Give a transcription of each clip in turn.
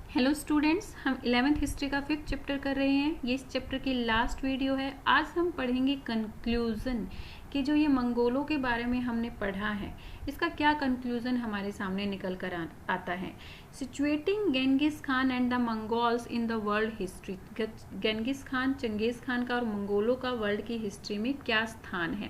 Hello students, हम 11th history का 5th chapter कर रहे हैं। ये इस चैप्टर की लास्ट वीडियो है। आज हम पढ़ेंगे कंक्लूजन कि जो ये मंगोलों के बारे में हमने पढ़ा है इसका क्या कंक्लूजन हमारे सामने निकल कर आता है। Situating Genghis Khan and the Mongols in the world history. Genghis Khan, Changez Khan का और मंगोलों का वर्ल्ड की हिस्ट्री में क्या स्थान है।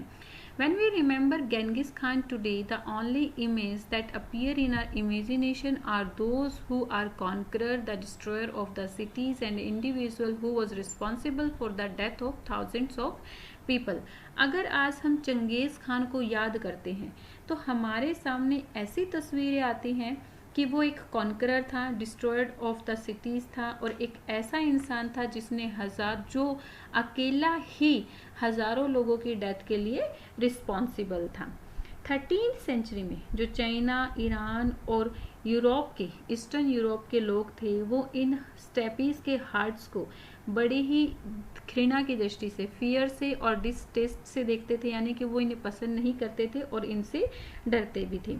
When we remember Genghis Khan today, the only image that appear in our imagination are those who are conqueror, the destroyer of the cities and individual who was responsible for the death of thousands of people. अगर आज हम Genghis Khan को याद करते हैं तो हमारे सामने ऐसी तस्वीरें आती हैं कि वो एक कॉन्करर था, डिस्ट्रॉयड ऑफ द सिटीज था और एक ऐसा इंसान था जिसने जो अकेला ही हजारों लोगों की डेथ के लिए रिस्पॉन्सिबल था। 13th सेंचुरी में जो चाइना, ईरान और यूरोप के, ईस्टर्न यूरोप के लोग थे वो इन स्टेपीज के हार्ट्स को बड़ी ही घृणा की दृष्टि से, फियर से और डिसटेस्ट से देखते थे, यानी कि वो इन्हें पसंद नहीं करते थे और इनसे डरते भी थे।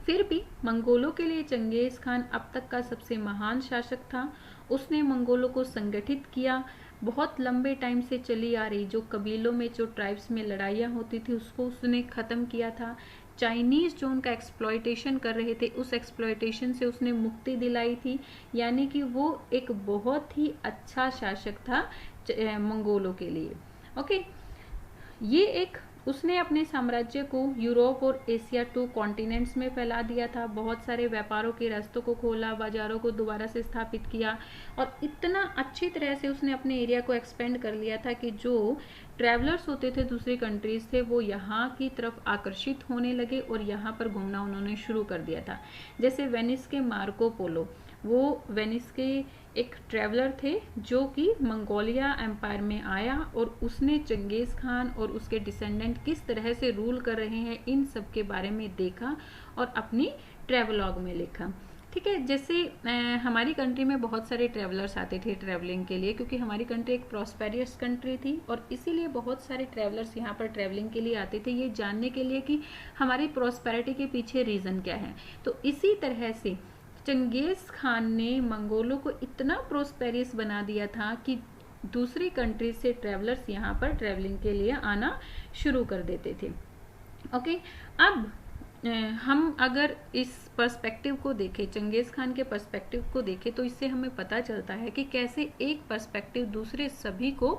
फिर भी मंगोलों के लिए चंगेज खान अब तक का सबसे महान शासक था। उसने मंगोलों को संगठित किया। बहुत लंबे टाइम से चली आ रही जो कबीलों में, जो ट्राइब्स में लड़ाइयाँ होती थी उसको उसने ख़त्म किया था। चाइनीज जो उनका एक्सप्लॉयटेशन कर रहे थे उस एक्सप्लॉयटेशन से उसने मुक्ति दिलाई थी, यानी कि वो एक बहुत ही अच्छा शासक था मंगोलों के लिए। ओके, ये एक उसने अपने साम्राज्य को यूरोप और एशिया 2 कॉन्टिनेंट्स में फैला दिया था। बहुत सारे व्यापारों के रास्तों को खोला, बाजारों को दोबारा से स्थापित किया और इतना अच्छी तरह से उसने अपने एरिया को एक्सपेंड कर लिया था कि जो ट्रैवलर्स होते थे दूसरी कंट्रीज थे वो यहाँ की तरफ आकर्षित होने लगे और यहाँ पर घूमना उन्होंने शुरू कर दिया था। जैसे वेनिस के मार्को पोलो, वो वेनिस के एक ट्रैवलर थे जो कि मंगोलिया एम्पायर में आया और उसने चंगेज खान और उसके डिसेंडेंट किस तरह से रूल कर रहे हैं इन सब के बारे में देखा और अपनी ट्रैवलॉग में लिखा। ठीक है, जैसे हमारी कंट्री में बहुत सारे ट्रैवलर्स आते थे ट्रैवलिंग के लिए, क्योंकि हमारी कंट्री एक प्रॉस्पेरियस कंट्री थी और इसीलिए बहुत सारे ट्रैवलर्स यहाँ पर ट्रैवलिंग के लिए आते थे, ये जानने के लिए कि हमारी प्रॉस्पेरिटी के पीछे रीज़न क्या है। तो इसी तरह से चंगेज खान ने मंगोलों को इतना प्रोस्पेरियस बना दिया था कि दूसरी कंट्री से ट्रैवलर्स यहाँ पर ट्रैवलिंग के लिए आना शुरू कर देते थे। ओके, अब हम अगर इस पर्सपेक्टिव को देखें, चंगेज खान के पर्सपेक्टिव को देखें, तो इससे हमें पता चलता है कि कैसे एक पर्सपेक्टिव दूसरे सभी को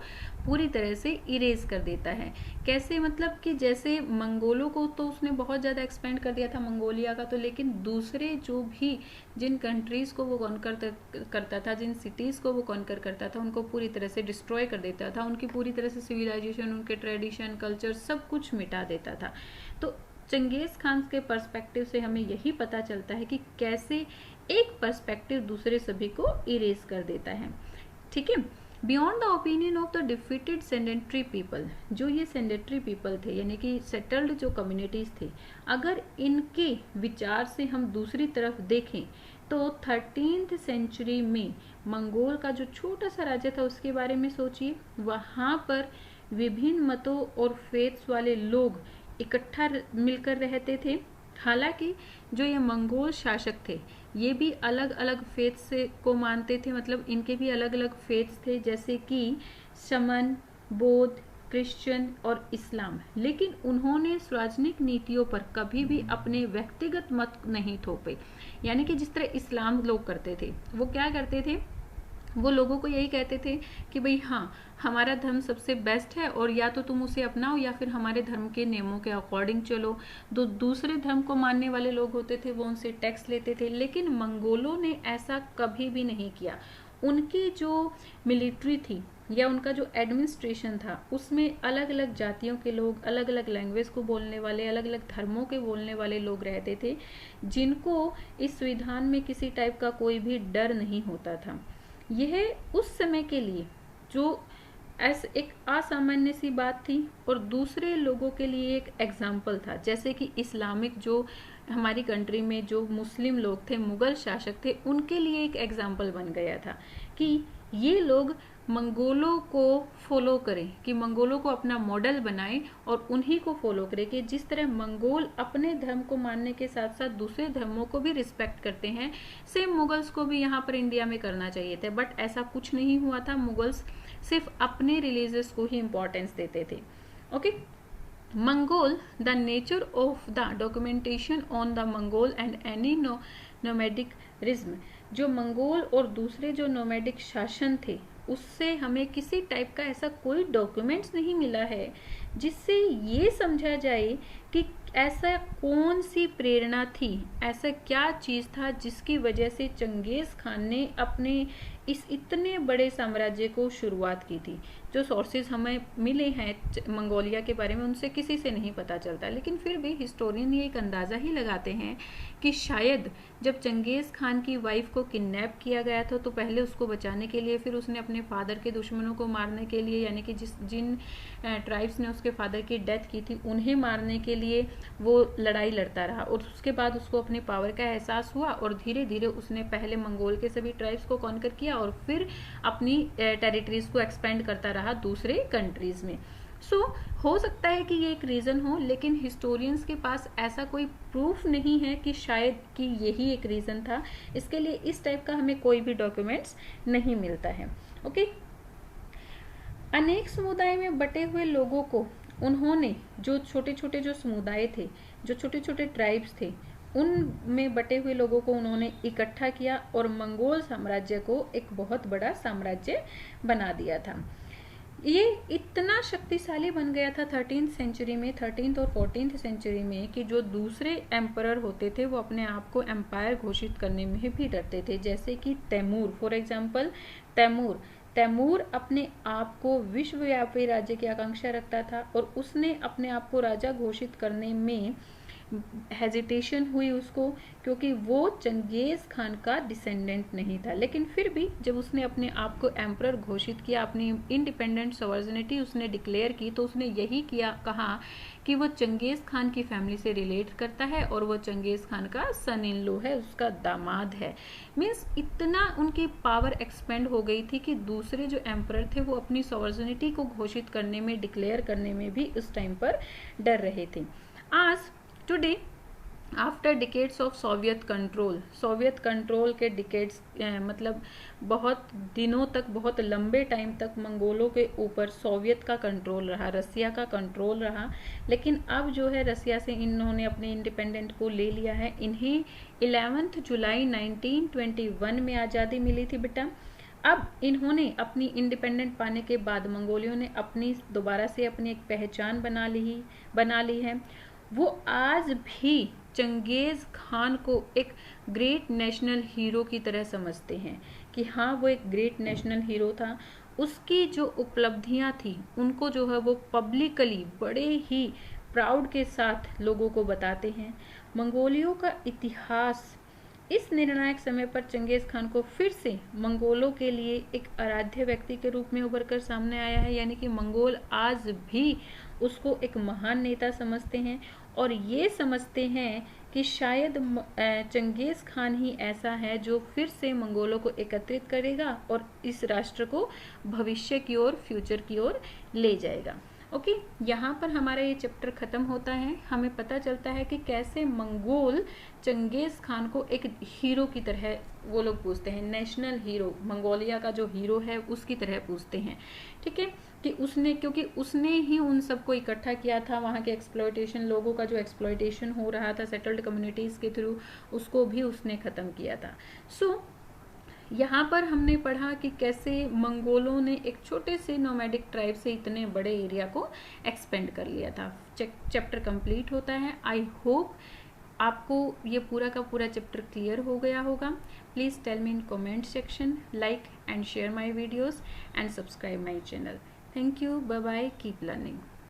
पूरी तरह से इरेज कर देता है। कैसे, मतलब कि जैसे मंगोलों को तो उसने बहुत ज़्यादा एक्सपेंड कर दिया था मंगोलिया का, तो लेकिन दूसरे जो भी जिन कंट्रीज़ को वो कॉन्कर करता था, जिन सिटीज़ को वो कॉन्कर करता था, उनको पूरी तरह से डिस्ट्रॉय कर देता था। उनकी पूरी तरह से सिविलाइजेशन, उनके ट्रेडिशन, कल्चर सब कुछ मिटा देता था। तो चंगेज खान के पर्सपेक्टिव से हमें यही पता चलता है कि कैसे एक पर्सपेक्टिव दूसरे सभी को इरेज कर देता है। ठीक है, beyond the opinion of the defeated sedentary people, जो ये सेडेंट्री पीपल थे यानी कि सेटल्ड जो कम्युनिटीज थे, अगर इनके विचार से हम दूसरी तरफ देखें तो 13th सेंचुरी में मंगोल का जो छोटा सा राज्य था उसके बारे में सोचिए। वहाँ पर विभिन्न मतों और फेथ्स वाले लोग इकट्ठा मिलकर रहते थे। हालांकि जो ये मंगोल शासक थे ये भी अलग अलग फेथ से को मानते थे, मतलब इनके भी अलग अलग फेथ्स थे जैसे कि शमन, बौद्ध, क्रिश्चियन और इस्लाम। लेकिन उन्होंने सार्वजनिक नीतियों पर कभी भी अपने व्यक्तिगत मत नहीं थोपे, यानी कि जिस तरह इस्लाम लोग करते थे। वो क्या करते थे, वो लोगों को यही कहते थे कि भाई हाँ, हमारा धर्म सबसे बेस्ट है और या तो तुम उसे अपनाओ या फिर हमारे धर्म के नियमों के अकॉर्डिंग चलो। दूसरे धर्म को मानने वाले लोग होते थे वो उनसे टैक्स लेते थे, लेकिन मंगोलों ने ऐसा कभी भी नहीं किया। उनकी जो मिलिट्री थी या उनका जो एडमिनिस्ट्रेशन था उसमें अलग अलग जातियों के लोग, अलग अलग लैंग्वेज को बोलने वाले, अलग अलग धर्मों के बोलने वाले लोग रहते थे, जिनको इस संविधान में किसी टाइप का कोई भी डर नहीं होता था। यह उस समय के लिए जो ऐसे एक असामान्य सी बात थी और दूसरे लोगों के लिए एक एग्जाम्पल था। जैसे कि इस्लामिक जो हमारी कंट्री में जो मुस्लिम लोग थे, मुगल शासक थे, उनके लिए एक एग्जाम्पल बन गया था कि ये लोग मंगोलों को फॉलो करें, कि मंगोलों को अपना मॉडल बनाएं और उन्हीं को फॉलो करें, कि जिस तरह मंगोल अपने धर्म को मानने के साथ साथ दूसरे धर्मों को भी रिस्पेक्ट करते हैं, सेम मुगल्स को भी यहाँ पर इंडिया में करना चाहिए था। बट ऐसा कुछ नहीं हुआ था, मुगल्स सिर्फ अपने रिलीजियस को ही इंपॉर्टेंस देते थे। Okay, Mongol, the nature of the documentation on the Mongol and any nomadic rhythm, जो मंगोल और दूसरे जो नोमैडिक शासन थे उससे हमें किसी टाइप का ऐसा कोई डॉक्यूमेंट्स नहीं मिला है जिससे ये समझा जाए कि ऐसा कौन सी प्रेरणा थी, ऐसा क्या चीज था जिसकी वजह से चंगेज खान ने अपने इस इतने बड़े साम्राज्य को शुरुआत की थी। जो सोर्सेज हमें मिले हैं मंगोलिया के बारे में उनसे किसी से नहीं पता चलता, लेकिन फिर भी हिस्टोरियन ये एक अंदाजा ही लगाते हैं कि शायद जब चंगेज खान की वाइफ को किडनैप किया गया था तो पहले उसको बचाने के लिए, फिर उसने अपने फादर के दुश्मनों को मारने के लिए, यानी कि जिन ट्राइब्स ने उसके फादर की डेथ की थी उन्हें मारने के लिए वो लड़ाई लड़ता रहा, और उसके बाद उसको अपनी पावर का एहसास हुआ और धीरे धीरे उसने पहले मंगोल के सभी ट्राइब्स को कॉन्कर किया और फिर अपनी टेरिटरीज को एक्सपेंड करता रहा दूसरे कंट्रीज में। हो सकता है कि ये एक रीजन हो, लेकिन हिस्टोरियंस के पास ऐसा कोई प्रूफ नहीं है कि शायद कि यही एक रीजन था। इसके लिए इस टाइप का हमें कोई भी डॉक्यूमेंट्स नहीं मिलता है। ओके, अनेक समुदाय में बटे हुए लोगों को उन्होंने, जो छोटे छोटे जो समुदाय थे, जो छोटे छोटे ट्राइब्स थे, उनमें बटे हुए लोगों को उन्होंने इकट्ठा किया और मंगोल साम्राज्य को एक बहुत बड़ा साम्राज्य बना दिया था। ये इतना शक्तिशाली बन गया था 13th सेंचुरी में, 13th और 14th सेंचुरी में, कि जो दूसरे एम्परर होते थे वो अपने आप को एम्पायर घोषित करने में भी डरते थे। जैसे कि तैमूर, फॉर एग्जाम्पल तैमूर अपने आप को विश्वव्यापी राज्य की आकांक्षा रखता था और उसने अपने आप को राजा घोषित करने में हेजिटेशन हुई उसको, क्योंकि वो चंगेज खान का डिसेंडेंट नहीं था। लेकिन फिर भी जब उसने अपने आप को एम्परर घोषित किया, अपनी इंडिपेंडेंट सॉवर्जिनिटी उसने डिक्लेयर की, तो उसने यही कहा कि वो चंगेज खान की फैमिली से रिलेट करता है और वो चंगेज खान का सन इन लॉ है, उसका दामाद है। मीन्स इतना उनकी पावर एक्सपेंड हो गई थी कि दूसरे जो एम्परर थे वो अपनी सॉवर्जिनिटी को घोषित करने में, डिक्लेयर करने में भी उस टाइम पर डर रहे थे। आज today after decades of Soviet control के डिकेड्स, मतलब बहुत दिनों तक, बहुत लंबे टाइम तक मंगोलों के ऊपर सोवियत का कंट्रोल रहा, रसिया का कंट्रोल रहा। लेकिन अब जो है रसिया से इन्होंने अपने इंडिपेंडेंट को ले लिया है। इन्हें 11 जुलाई 1921 में आज़ादी मिली थी बेटा। अब इन्होंने अपनी इंडिपेंडेंट पाने के बाद मंगोलियों ने अपनी दोबारा से अपनी एक पहचान बना ली है। वो आज भी चंगेज खान को एक ग्रेट नेशनल हीरो की तरह समझते हैं कि हाँ वो एक ग्रेट नेशनल हीरो था। उसकी जो उपलब्धियां थी उनको जो है वो पब्लिकली बड़े ही प्राउड के साथ लोगों को बताते हैं। मंगोलियों का इतिहास इस निर्णायक समय पर चंगेज खान को फिर से मंगोलों के लिए एक आराध्य व्यक्ति के रूप में उभर कर सामने आया है, यानी कि मंगोल आज भी उसको एक महान नेता समझते हैं और ये समझते हैं कि शायद चंगेज खान ही ऐसा है जो फिर से मंगोलों को एकत्रित करेगा और इस राष्ट्र को भविष्य की ओर, फ्यूचर की ओर ले जाएगा। ओके, यहाँ पर हमारा ये चैप्टर खत्म होता है। हमें पता चलता है कि कैसे मंगोल चंगेज खान को एक हीरो की तरह वो लोग पूछते हैं, नेशनल हीरो, मंगोलिया का जो हीरो है उसकी तरह पूछते हैं। ठीक है, कि क्योंकि उसने ही उन सबको इकट्ठा किया था, वहाँ के एक्सप्लॉयटेशन, लोगों का जो एक्सप्लॉयटेशन हो रहा था सेटल्ड कम्युनिटीज के थ्रू, उसको भी उसने खत्म किया था। यहाँ पर हमने पढ़ा कि कैसे मंगोलों ने एक छोटे से नोमैडिक ट्राइब से इतने बड़े एरिया को एक्सपेंड कर लिया था। चैप्टर कंप्लीट होता है। आई होप आपको ये पूरा का पूरा चैप्टर क्लियर हो गया होगा। Please tell me in comment section, like and share my videos and subscribe my channel. Thank you, bye bye, keep learning.